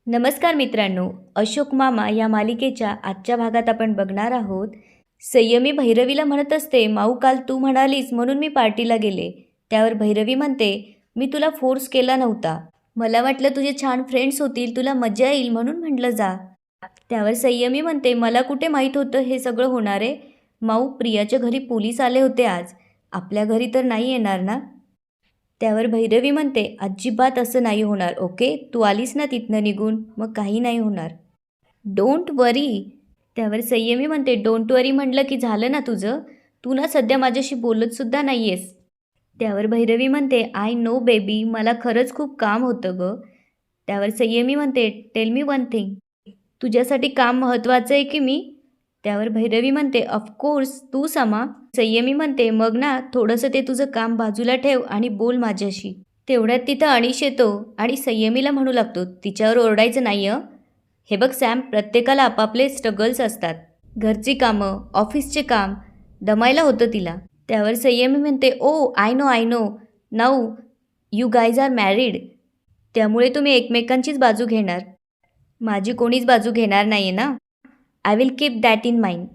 नमस्कार मित्रांनो, अशोक मामा या मालिकेच्या आजच्या भागात आपण बघणार आहोत. संयमी भैरवीला म्हणत असते, माऊ काल तू म्हणालीस म्हणून मी पार्टीला गेले. त्यावर भैरवी म्हणते, मी तुला फोर्स केला नव्हता. मला वाटलं तुझे छान फ्रेंड्स होतील, तुला मजा येईल म्हणून म्हटलं जा. त्यावर संयमी म्हणते, मला कुठे माहीत होतं हे सगळं होणार आहे. माऊ, प्रियाच्या घरी पोलीस आले होते आज. आपल्या घरी तर नाही येणार ना? त्यावर भैरवी म्हणते, अजिबात असं नाही होणार. ओके, तू आलीस ना तिथनं निघून, मग काही नाही होणार. डोंट वरी. त्यावर संयमी म्हणते, डोंट वरी म्हटलं की झालं ना तुझं. तू ना सध्या माझ्याशी बोलतसुद्धा नाही आहेस. त्यावर भैरवी म्हणते, आय नो बेबी, मला खरंच खूप काम होतं गं. त्यावर संयमी म्हणते, टेल मी वन थिंग, तुझ्यासाठी काम महत्त्वाचं आहे की मी? त्यावर भैरवी म्हणते, ऑफकोर्स तू समा. संयमी म्हणते, मग ना थोडंसं ते तुझं काम बाजूला ठेव आणि बोल माझ्याशी. तेवढ्यात तिथं अनिश येतो आणि संयमीला म्हणू लागतो, तिच्यावर ओरडायचं नाही हं. हे बघ सॅम, प्रत्येकाला आपापले स्ट्रगल्स असतात. घरची कामं, ऑफिसचे काम, दमायला होतं तिला. त्यावर संयमी म्हणते, oh I know now you guys are married, त्यामुळे तुम्ही एकमेकांचीच बाजू घेणार. माझी कोणीच बाजू घेणार नाही आहे ना. I will keep that in mind.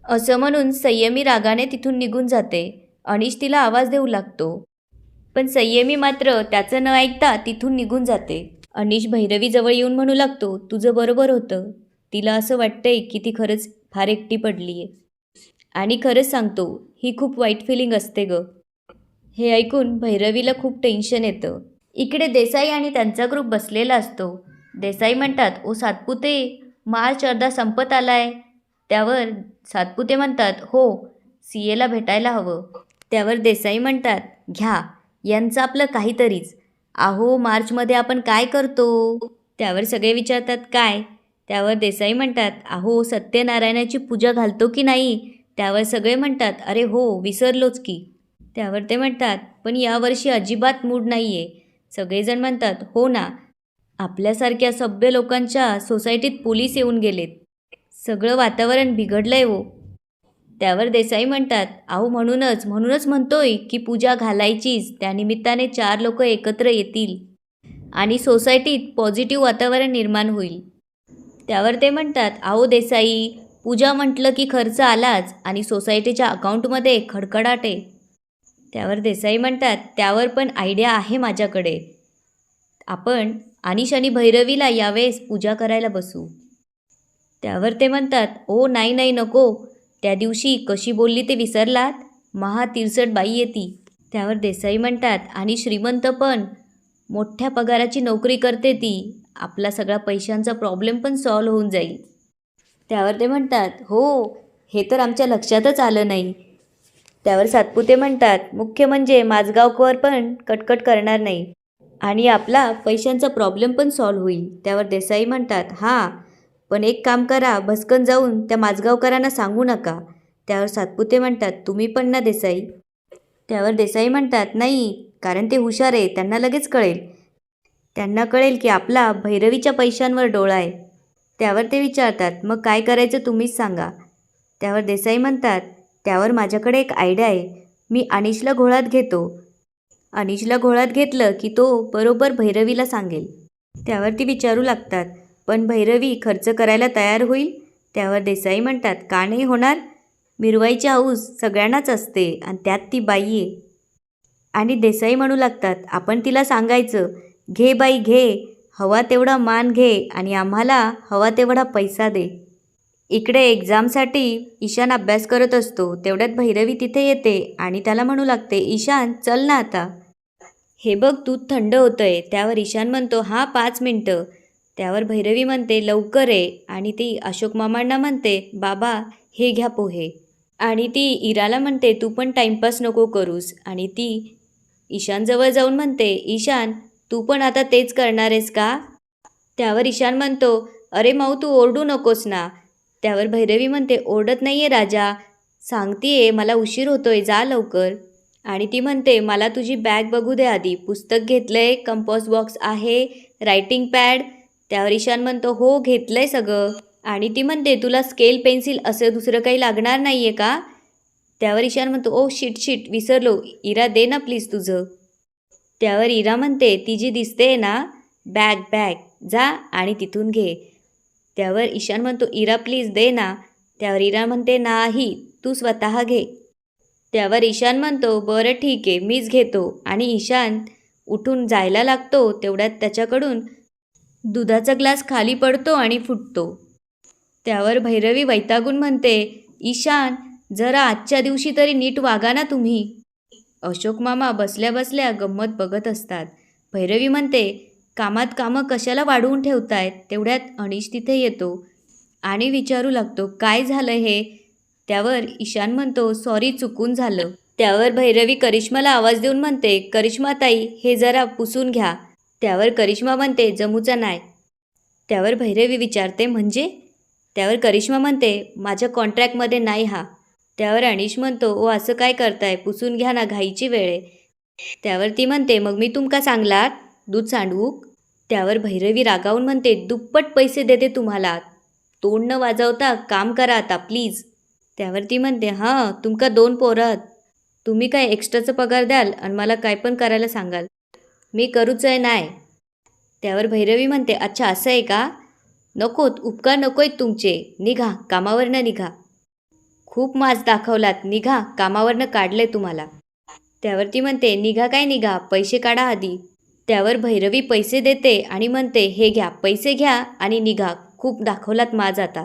असं म्हणून संयमी रागाने तिथून निघून जाते. अनिश तिला आवाज देऊ लागतो, पण संयमी मात्र त्याचं न ऐकता तिथून निघून जाते. अनिश भैरवीजवळ येऊन म्हणू लागतो, तुझं बरोबर होतं. तिला असं वाटतंय की ती खरंच फार एकटी पडली आहे. आणि खरंच सांगतो, ही खूप वाईट फिलिंग असते गं. हे ऐकून भैरवीला खूप टेन्शन येतं. इकडे देसाई आणि त्यांचा ग्रुप बसलेला असतो. देसाई म्हणतात, ओ सातपुते, मार्च अर्धा संपत आलाय. त्यावर सातपुते म्हणतात, हो, सीएला भेटायला हवं. त्यावर देसाई म्हणतात, घ्या यांचं आपलं काहीतरीच. अहो, मार्चमध्ये आपण काय करतो? त्यावर सगळे विचारतात, काय? त्यावर देसाई म्हणतात, अहो, सत्यनारायणाची पूजा घालतो की नाही? त्यावर सगळे म्हणतात, अरे हो, विसरलोच की. त्यावर ते म्हणतात, पण यावर्षी अजिबात मूड नाही आहे. सगळेजण म्हणतात, हो ना, आपल्यासारख्या सभ्य लोकांच्या सोसायटीत पोलीस येऊन गेलेत. सगळं वातावरण बिघडलंय हो. त्यावर देसाई म्हणतात, अहो म्हणूनच म्हणतोय की पूजा घालायचीच. त्यानिमित्ताने 4 लोक एकत्र येतील आणि सोसायटीत पॉझिटिव्ह वातावरण निर्माण होईल. त्यावर ते म्हणतात, अहो देसाई, पूजा म्हटलं की खर्च आलाच आणि सोसायटीच्या अकाउंटमध्ये खडखडाट आहे. त्यावर देसाई म्हणतात, त्यावर पण आयडिया आहे माझ्याकडे. आपण अनिश आणि भैरवीला यावेळेस पूजा करायला बसू. त्यावर ते म्हणतात, ओ नाही नको. त्या दिवशी कशी बोलली ते विसरलात? महा तिरसट बाई येती. त्यावर देसाई म्हणतात, आणि श्रीमंत पण, मोठ्या पगाराची नोकरी करते ती. आपला सगळा पैशांचा प्रॉब्लेम पण सॉल्व्ह होऊन जाईल. त्यावर ते म्हणतात, हो, हे तर आमच्या लक्षातच आलं नाही. त्यावर सातपुते म्हणतात, मुख्य म्हणजे माझगावकर पण कटकट करणार नाही आणि आपला पैशांचा प्रॉब्लेम पण सॉल्व्ह होईल. त्यावर देसाई म्हणतात, हां, पण एक काम करा, भस्कन जाऊन त्या माझगावकरांना सांगू नका. त्यावर सातपुते म्हणतात, तुम्ही पण ना देसाई. त्यावर देसाई म्हणतात, नाही, कारण ते हुशार आहे, त्यांना लगेच कळेल. त्यांना कळेल की आपला भैरवीच्या पैशांवर डोळा आहे. त्यावर ते विचारतात, मग काय करायचं तुम्हीच सांगा. त्यावर देसाई म्हणतात, त्यावर माझ्याकडे एक आयडिया आहे. मी अनिशला घोळात घेतो. अनिशला घोळात घेतलं की तो बरोबर भैरवीला सांगेल. त्यावर ती विचारू लागतात, पण भैरवी खर्च करायला तयार होईल? त्यावर देसाई म्हणतात, का नाही होणार? मिरवाईची हौस सगळ्यांनाच असते आणि त्यात ती बाई आहे. आणि देसाई म्हणू लागतात, आपण तिला सांगायचं, घे बाई घे, हवा तेवढा मान घे आणि आम्हाला हवा तेवढा पैसा दे. इकडे एक्झामसाठी ईशान अभ्यास करत असतो. तेवढ्यात भैरवी तिथे येते आणि त्याला म्हणू लागते, ईशान चल ना आता. हे बघ, दूध थंड होतंय. त्यावर ईशान म्हणतो, हां 5 मिनटं. त्यावर भैरवी म्हणते, लवकर आहे. आणि ती अशोक मामांना म्हणते, बाबा हे घ्या पोहे. आणि ती इराला म्हणते, तू पण टाईमपास नको करूस. आणि ती ईशानजवळ जाऊन म्हणते, ईशान, तू पण आता तेच करणार आहेस का? त्यावर ईशान म्हणतो, अरे माऊ, तू ओरडू नकोस ना. त्यावर भैरवी म्हणते, ओरडत नाही आहे राजा, सांगतीये, मला उशीर होतोय, जा लवकर. आणि ती म्हणते, मला तुझी बॅग बघू दे आधी. पुस्तक घेतलंय, कंपॉस बॉक्स आहे, रायटिंग पॅड. त्यावर ईशान म्हणतो, हो घेतलंय सगळं. आणि ती म्हणते, तुला स्केल पेन्सिल असं दुसरं काही लागणार नाही आहे का? त्यावर ईशान म्हणतो, ओ शिट विसरलो, इरा दे ना प्लीज तुझं. त्यावर इरा म्हणते, ती जी दिसते ना बॅग, जा आणि तिथून घे. त्यावर ईशान म्हणतो, इरा प्लीज दे ना. त्यावर इरा म्हणते, नाही, तू स्वतः घे. त्यावर ईशान म्हणतो, बरं ठीक आहे, मीच घेतो. आणि ईशान उठून जायला लागतो. तेवढ्यात त्याच्याकडून दुधाचा ग्लास खाली पडतो आणि फुटतो. त्यावर भैरवी वैतागून म्हणते, ईशान, जरा आजच्या दिवशी तरी नीट वागा ना तुम्ही. अशोक मामा बसल्या बसल्या गंमत बघत असतात. भैरवी म्हणते, कामात कामं कशाला वाढवून ठेवतायत. तेवढ्यात अनिश तिथे येतो आणि विचारू लागतो, काय झालं हे. त्यावर ईशान म्हणतो, सॉरी, चुकून झालं. त्यावर भैरवी करिश्माला आवाज देऊन म्हणते, करिश्मा ताई, हे जरा पुसून घ्या. त्यावर करिश्मा म्हणते, जमूचा नाही. त्यावर भैरवी विचारते, म्हणजे. त्यावर करिश्मा म्हणते, माझ्या कॉन्ट्रॅक्टमध्ये नाही हा. त्यावर अनिश म्हणतो, ओ असं काय करताय, पुसून घ्या ना, घाईची वेळ आहे. त्यावर ती म्हणते, मग मी तुमका सांगलात दूध सांडवूक. त्यावर भैरवी रागावून म्हणते, दुप्पट पैसे देते तुम्हाला, तोंड न वाजवता काम करा आता प्लीज. त्यावर ती म्हणते, हां, तुमका 2 पोरं, तुम्ही काय एक्स्ट्राचा पगार द्याल आणि मला काय पण करायला सांगाल, मी करूच आहे नाही. त्यावर भैरवी म्हणते, अच्छा असं आहे का, नकोत, उपकार नको आहेत तुमचे, निघा, कामावरनं निघा. खूप माज दाखवलात, निघा, कामावरनं काढले तुम्हाला. त्यावर ती म्हणते, निघा काय निघा, पैसे काढा आधी. त्यावर भैरवी पैसे देते आणि म्हणते, हे घ्या, पैसे घ्या आणि निघा, खूप दाखवलात माज आता.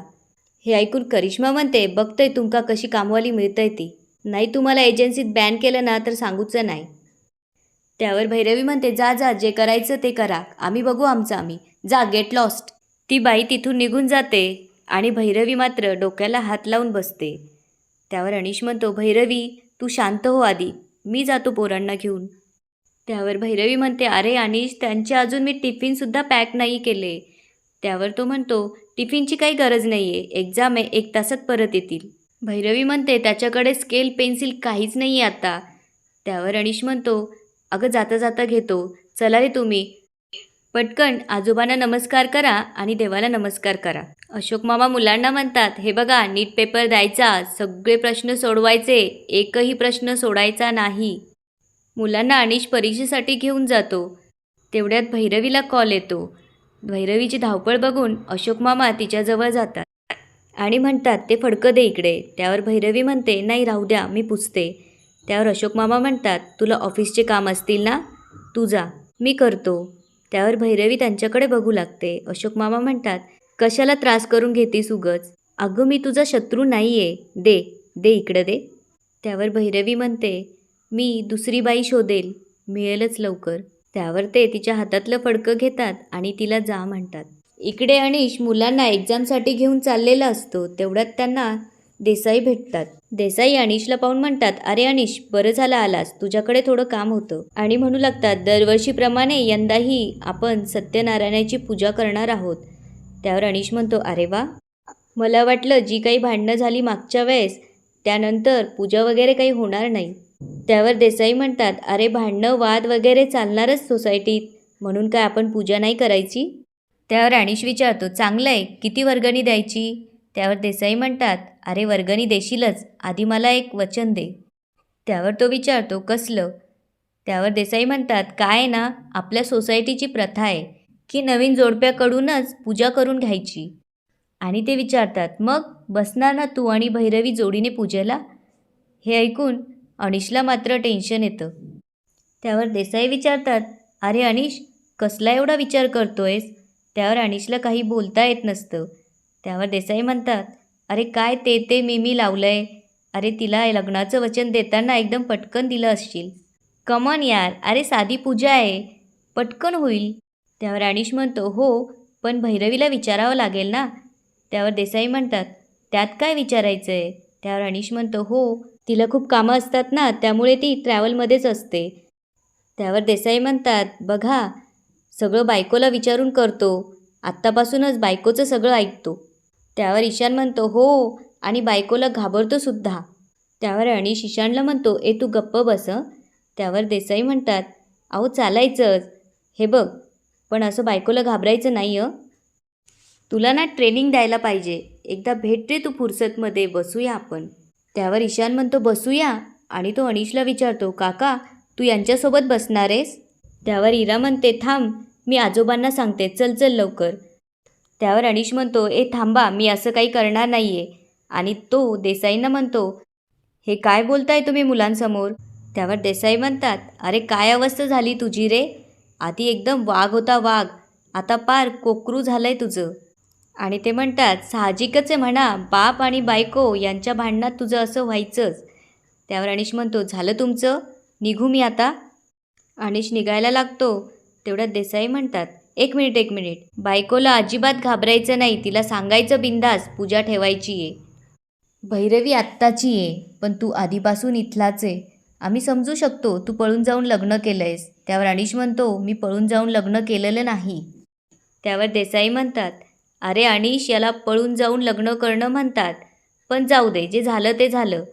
हे ऐकून करिश्मा म्हणते, बघतोय तुमका कशी कामवाली मिळतंय ती, नाही तुम्हाला एजन्सीत बॅन केलं ना तर सांगूचं नाही. त्यावर भैरवी म्हणते, जा जा, जे करायचं ते करा, आम्ही बघू आमचं आम्ही, जा, गेट लॉस्ट. ती बाई तिथून निघून जाते आणि भैरवी मात्र डोक्याला हात लावून बसते. त्यावर अनिश म्हणतो, भैरवी तू शांत हो आधी, मी जातो पोरांना घेऊन. त्यावर भैरवी म्हणते, अरे अनिश, त्यांचे अजून मी टिफिनसुद्धा पॅक नाही केले. त्यावर तो म्हणतो, टिफिनची काही गरज नाही आहे, एक्झाम आहे, 1 तासात परत येतील. भैरवी म्हणते, त्याच्याकडे स्केल पेन्सिल काहीच नाही आहे आता. त्यावर अनिश म्हणतो, अगं जाता जाता घेतो, चला रे तुम्ही, पटकन आजोबांना नमस्कार करा आणि देवाला नमस्कार करा. अशोक मामा मुलांना म्हणतात, हे बघा, नीट पेपर द्यायचा, सगळे प्रश्न सोडवायचे, एकही प्रश्न सोडायचा नाही. मुलांना अनिश परीक्षेसाठी घेऊन जातो. तेवढ्यात भैरवीला कॉल येतो. भैरवीची धावपळ बघून अशोक मामा तिच्याजवळ जातात आणि म्हणतात, ते फडकं दे इकडे. त्यावर भैरवी म्हणते, नाही राहू द्या, मी पुसते. त्यावर अशोक मामा म्हणतात, तुला ऑफिसचे काम असतील ना, तू जा, मी करतो. त्यावर भैरवी त्यांच्याकडे बघू लागते. अशोक मामा म्हणतात, कशाला त्रास करून घेतीस उगच, अगं मी तुझा शत्रू नाही आहे, दे दे इकडं दे. त्यावर भैरवी म्हणते, मी दुसरी बाई शोधेल, मिळेलच लवकर. त्यावर ते तिच्या हातातलं फडकं घेतात आणि तिला जा म्हणतात. इकडे अनिश मुलांना एक्झामसाठी घेऊन चाललेला असतो. तेवढ्यात त्यांना देसाई भेटतात. देसाई अनिशला पाहून म्हणतात, अरे अनिश, बरं झालं आलास, तुझ्याकडे थोडं काम होतं. आणि म्हणू लागतात, दरवर्षीप्रमाणे यंदाही आपण सत्यनारायणाची पूजा करणार आहोत. त्यावर अनिश म्हणतो, अरे वा, मला वाटलं जी काही भांडणं झाली मागच्या वेळेस त्यानंतर पूजा वगैरे काही होणार नाही. त्यावर देसाई म्हणतात, अरे भांडणं वाद वगैरे चालणारच सोसायटीत, म्हणून काय आपण पूजा नाही करायची. त्यावर अनिश विचारतो, चांगलं आहे, किती वर्गणी द्यायची. त्यावर देसाई म्हणतात, अरे वर्गणी देशीलच, आधी मला एक वचन दे. त्यावर तो विचारतो, कसलं. त्यावर देसाई म्हणतात, काय ना, आपल्या सोसायटीची प्रथा आहे की नवीन जोडप्याकडूनच पूजा करून घ्यायची. आणि ते विचारतात, मग बसणार ना तू आणि भैरवी जोडीने पूजेला. हे ऐकून अनिशला मात्र टेन्शन येतं. त्यावर देसाई विचारतात, अरे अनिश, कसला एवढा विचार करतोयस. त्यावर अनिशला काही बोलता येत नसतं. त्यावर देसाई म्हणतात, अरे काय ते मी लावलं आहे, अरे तिला लग्नाचं वचन देताना एकदम पटकन दिलं असशील. कमॉन यार, अरे साधी पूजा आहे, पटकन होईल. त्यावर अनिश म्हणतो, हो पण भैरवीला विचारावं लागेल ना. त्यावर देसाई म्हणतात, त्यात काय विचारायचं आहे. त्यावर अनिश म्हणतो, हो तिला खूप कामं असतात ना, त्यामुळे ती ट्रॅव्हलमध्येच असते. त्यावर देसाई म्हणतात, बघा, सगळं बायकोला विचारून करतो, आत्तापासूनच बायकोचं सगळं ऐकतो. त्यावर ईशान म्हणतो, हो, आणि बायकोला घाबरतो सुद्धा. त्यावर अनिश ईशानला म्हणतो, तू गप्प बस. त्यावर देसाई म्हणतात, अहो चालायचंच, हे बघ, पण असं बायकोला घाबरायचं नाही. तुला ना ट्रेनिंग द्यायला पाहिजे, एकदा भेट रे तू फुरसतमध्ये, बसूया आपण. त्यावर ईशान म्हणतो, बसूया. आणि तो अनिशला विचारतो, काका तू यांच्यासोबत बसणार आहेस. त्यावर इरा म्हणते, थांब, मी आजोबांना सांगते, चल चल लवकर. त्यावर अनिश म्हणतो, थांबा, मी असं काही करणार नाही आहे. आणि तो देसाईंना म्हणतो, हे काय बोलताय तुम्ही मुलांसमोर? त्यावर देसाई म्हणतात, अरे काय अवस्था झाली तुझी रे? आधी एकदम वाघ होता वाघ, आता पार कोकरू झालंय तुझं. आणि ते म्हणतात, साहजिकच आहे म्हणा, बाप आणि बायको यांच्या भांडणात तुझं असं व्हायचंच. त्यावर अनिश म्हणतो, झालं तुमचं, निघू मी आता? अनिश निघायला लागतो. तेवढ्यात देसाई म्हणतात, एक मिनिट, बायकोला अजिबात घाबरायचं नाही, तिला सांगायचं बिंदास पूजा ठेवायची आहे. भैरवी आत्ताची आहे, पण तू आधीपासून इथलाच आहे. आम्ही समजू शकतो तू पळून जाऊन लग्न केलंयस. त्यावर अनिश म्हणतो, मी पळून जाऊन लग्न केलेलं नाही. त्यावर देसाई म्हणतात, अरे अनिश, याला पळून जाऊन लग्न करणं म्हणतात. पण जाऊ दे, जे झालं ते झालं,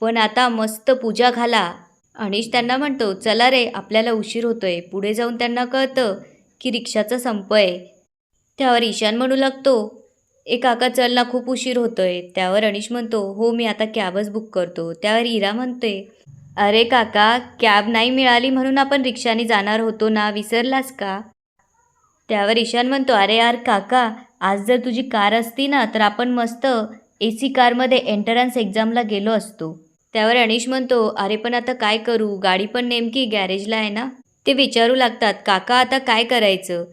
पण आता मस्त पूजा घाला. अनिश त्यांना म्हणतो, चला रे, आपल्याला उशीर होतोय. पुढे जाऊन त्यांना कळतं की रिक्षाचा संप आहे. त्यावर ईशान म्हणू लागतो, काका चल ना, खूप उशीर होतोय. त्यावर अनिश म्हणतो, हो मी आता कॅबच बुक करतो. त्यावर इरा म्हणते, अरे काका, कॅब नाही मिळाली म्हणून आपण रिक्षाने जाणार होतो ना, विसरलास का? त्यावर ईशान म्हणतो, अरे यार काका, आज जर तुझी कार असती ना तर आपण मस्त AC कारमध्ये एंट्रन्स एक्झामला गेलो असतो. त्यावर अनिश म्हणतो, अरे पण आता काय करू, गाडी पण नेमकी गॅरेजला आहे ना. ते विचारू लागतात, काका आता काय करायचं?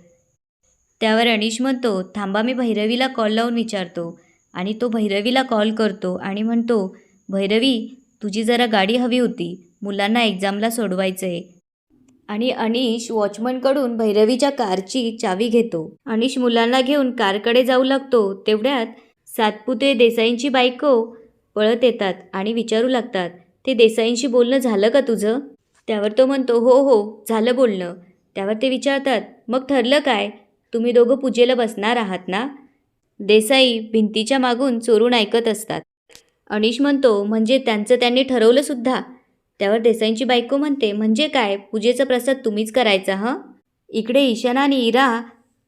त्यावर अनिश म्हणतो, थांबा, मी भैरवीला कॉल लावून विचारतो. आणि तो भैरवीला कॉल करतो आणि म्हणतो, भैरवी, तुझी जरा गाडी हवी होती, मुलांना एक्झामला सोडवायचं आहे. आणि अनिश वॉचमनकडून भैरवीच्या कारची चावी घेतो. अनिश मुलांना घेऊन कारकडे जाऊ लागतो. तेवढ्यात सातपुते देसाईंची बायको पळत येतात आणि विचारू लागतात, ते देसाईंशी बोलणं झालं का तुझं? त्यावर तो म्हणतो, हो हो झालं बोलणं. त्यावर ते विचारतात, मग ठरलं काय? तुम्ही दोघं पूजेला बसणार आहात ना? देसाई भिंतीच्या मागून चोरून ऐकत असतात. अनिश म्हणतो, म्हणजे त्यांचं त्यांनी ठरवलं सुद्धा? त्यावर देसाईंची बायको म्हणते, म्हणजे काय, पूजेचा प्रसाद तुम्हीच करायचा हं? इकडे ईशान आणि इरा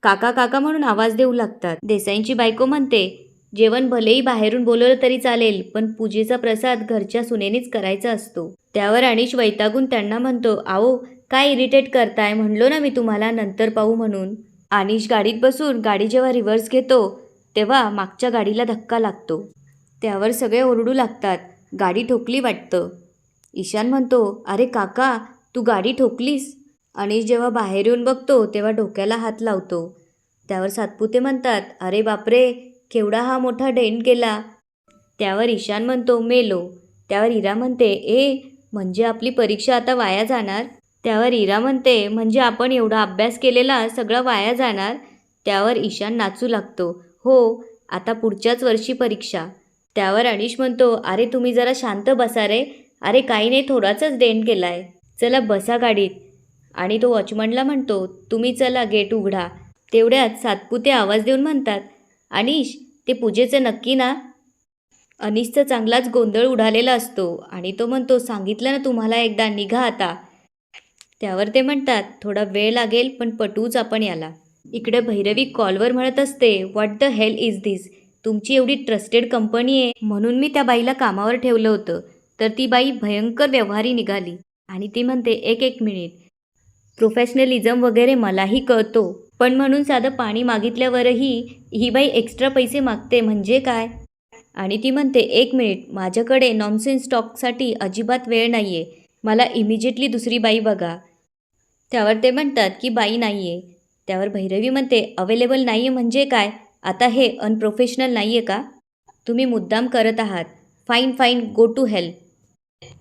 काका काका म्हणून आवाज देऊ लागतात. देसाईंची बायको म्हणते, जेवण भलेही बाहेरून बोलवलं तरी चालेल, पण पूजेचा प्रसाद घरच्या सुनेनेच करायचा असतो. त्यावर अनिश वैतागून त्यांना म्हणतो, आओ काय इरिटेट करताय, म्हणलो ना मी तुम्हाला नंतर पाहू म्हणून. अनिश गाडीत बसून गाडी जेव्हा रिव्हर्स घेतो तेव्हा मागच्या गाडीला धक्का लागतो. त्यावर सगळे ओरडू लागतात, गाडी ठोकली वाटतं. ईशान म्हणतो, अरे काका, तू गाडी ठोकलीस? अनिश जेव्हा बाहेर येऊन बघतो तेव्हा डोक्याला हात लावतो. त्यावर सातपुते म्हणतात, अरे बापरे, केवढा हा मोठा डेंट गेला. त्यावर ईशान म्हणतो, मेलो. त्यावर इरा म्हणते, म्हणजे आपली परीक्षा आता वाया जाणार? त्यावर इरा म्हणते, म्हणजे आपण एवढा अभ्यास केलेला सगळा वाया जाणार? त्यावर ईशान नाचू लागतो, हो, आता पुढच्याच वर्षी परीक्षा. त्यावर अनिश म्हणतो, अरे तुम्ही जरा शांत बसा रे, अरे काही नाही, थोडासाच डेंट गेलाय, चला बसा गाडीत. आणि तो वॉचमनला म्हणतो, तुम्ही चला गेट उघडा. तेवढ्यात सातपुते आवाज देऊन म्हणतात, अनिश, ते पूजेचं नक्की ना? अनिशचा चांगलाच गोंधळ उडालेला असतो आणि तो म्हणतो, सांगितलं ना तुम्हाला एकदा, निघा आता. त्यावर ते म्हणतात, थोडा वेळ लागेल पण पटवूच आपण याला. इकडे भैरवी कॉलवर म्हणत असते, व्हॉट द हेल इज दिस? तुमची एवढी ट्रस्टेड कंपनी आहे म्हणून मी त्या बाईला कामावर ठेवलं होतं, तर ती बाई भयंकर व्यवहारी निघाली. आणि ती म्हणते, एक मिनिट, प्रोफेशनलिझम वगैरे मलाही कळतो, पण म्हणून साधं पाणी मागितल्यावरही ही बाई एक्स्ट्रा पैसे मागते म्हणजे काय? आणि ती म्हणते, एक मिनिट, माझ्याकडे नॉनसेन्स टॉकसाठी अजिबात वेळ नाही आहे, मला इमिजिएटली दुसरी बाई बघा. त्यावर ते म्हणतात की बाई नाही आहे. त्यावर भैरवी म्हणते, अवेलेबल नाही आहे म्हणजे काय? आता हे अनप्रोफेशनल नाही आहे का? तुम्ही मुद्दाम करत आहात. Fine, go to hell.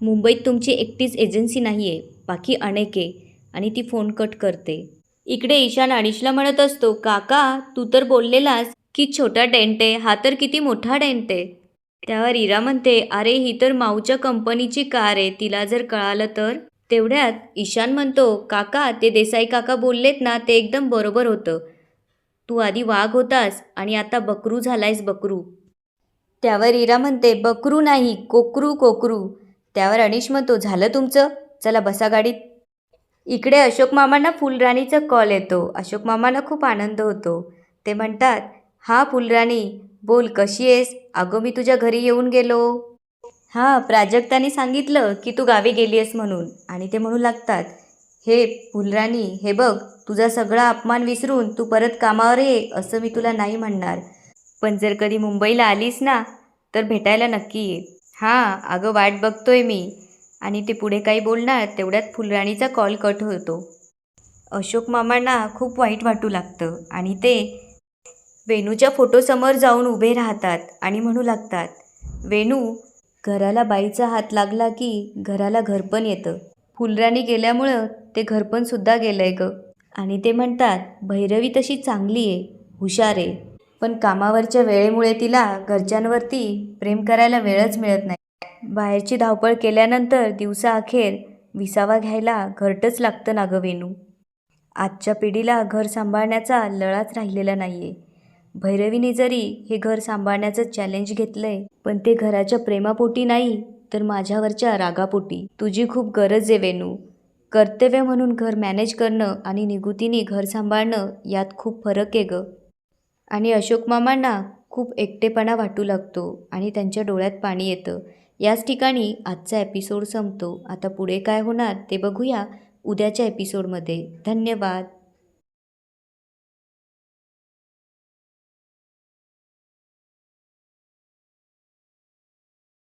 मुंबईत तुमची एकटीच एजन्सी नाही आहे, बाकी अनेक आहे. आणि ती फोन कट करते. इकडे ईशान अनिशला म्हणत असतो, काका, तू तर बोललेलास की छोटा डेंट आहे, हा तर किती मोठा डेंट आहे. त्यावर इरा म्हणते, अरे ही तर माऊच्या कंपनीची कार आहे, तिला जर कळालं तर? तेवढ्यात ईशान म्हणतो, काका, ते देसाई काका बोललेत ना, ते एकदम बरोबर होतं. तू आधी वाघ होतास आणि आता बकरू झालायस, बकरू. त्यावर इरा म्हणते, बकरू नाही, कोकरू. त्यावर अनिश म्हणतो, झालं तुमचं, चला बसा गाडीत. इकडे अशोक मामांना फुलराणीचा कॉल येतो. अशोक मामांना खूप आनंद होतो. ते म्हणतात, हां फुलराणी, बोल, कशी आहेस? अगं मी तुझ्या घरी येऊन गेलो. हां, प्राजक्ताने सांगितलं की तू गावी गेली आहेस म्हणून. आणि ते म्हणू लागतात, हे फुलराणी, हे बघ, तुझा सगळा अपमान विसरून तू परत कामावर ये असं मी तुला नाही म्हणणार. पण जर कधी मुंबईला आलीस ना तर भेटायला नक्की ये. हां अगं वाट बघतोय मी. आणि ते पुढे काही बोलणार तेवढ्यात फुलराणीचा कॉल कट होतो. अशोक मामांना खूप वाईट वाटू लागतं आणि ते वेणूच्या फोटोसमोर जाऊन उभे राहतात आणि म्हणू लागतात, वेणू, घराला बाईचा हात लागला की घराला घरपण येतं. फुलराणी गेल्यामुळं ते घरपण सुद्धा गेलंय ग. आणि ते म्हणतात, भैरवी तशी चांगली आहे, हुशार आहे, पण कामावरच्या वेळेमुळे तिला घरच्यांवरती प्रेम करायला वेळच मिळत नाही. बाहेरची धावपळ केल्यानंतर दिवसाअखेर विसावा घ्यायला घरटंच लागतं ना गं वेणू. आजच्या पिढीला घर सांभाळण्याचा लळाच राहिलेला नाहीये. भैरवीने जरी हे घर सांभाळण्याचं चॅलेंज घेतलंय, पण ते घराच्या प्रेमापोटी नाही तर माझ्यावरच्या रागापोटी. तुझी खूप गरज आहे वेणू. कर्तव्य म्हणून घर मॅनेज करणं आणि निगुतीने घर सांभाळणं यात खूप फरक आहे गं. आणि अशोक मामांना खूप एकटेपणा वाटू लागतो आणि त्यांच्या डोळ्यात पाणी येतं. याच ठिकाणी आजचा एपिसोड संपतो. आता पुढे काय होणार ते बघूया उद्याच्या एपिसोडमध्ये. धन्यवाद.